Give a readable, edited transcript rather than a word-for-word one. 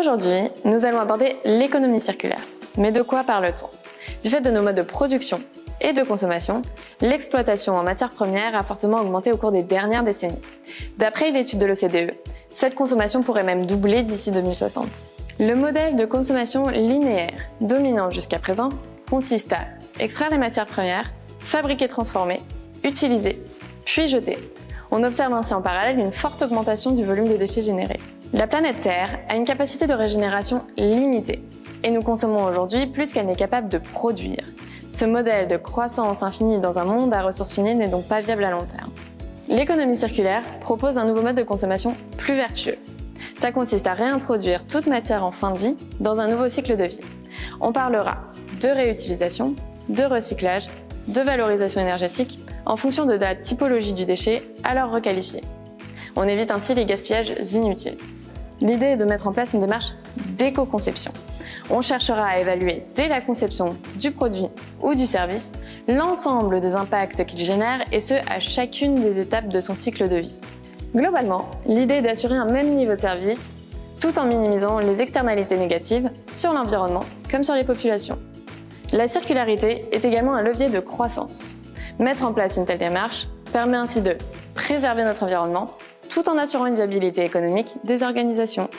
Aujourd'hui, nous allons aborder l'économie circulaire. Mais de quoi parle-t-on? Du fait de nos modes de production et de consommation, l'exploitation en matières premières a fortement augmenté au cours des dernières décennies. D'après une étude de l'OCDE, cette consommation pourrait même doubler d'ici 2060. Le modèle de consommation linéaire, dominant jusqu'à présent, consiste à extraire les matières premières, fabriquer, transformer, utiliser, puis jeter. On observe ainsi en parallèle une forte augmentation du volume de déchets générés. La planète Terre a une capacité de régénération limitée et nous consommons aujourd'hui plus qu'elle n'est capable de produire. Ce modèle de croissance infinie dans un monde à ressources finies n'est donc pas viable à long terme. L'économie circulaire propose un nouveau mode de consommation plus vertueux. Ça consiste à réintroduire toute matière en fin de vie dans un nouveau cycle de vie. On parlera de réutilisation, de recyclage, de valorisation énergétique en fonction de la typologie du déchet alors requalifié. On évite ainsi les gaspillages inutiles. L'idée est de mettre en place une démarche d'éco-conception. On cherchera à évaluer dès la conception du produit ou du service l'ensemble des impacts qu'il génère et ce à chacune des étapes de son cycle de vie. Globalement, l'idée est d'assurer un même niveau de service tout en minimisant les externalités négatives sur l'environnement comme sur les populations. La circularité est également un levier de croissance. Mettre en place une telle démarche permet ainsi de préserver notre environnement tout en assurant une viabilité économique des organisations.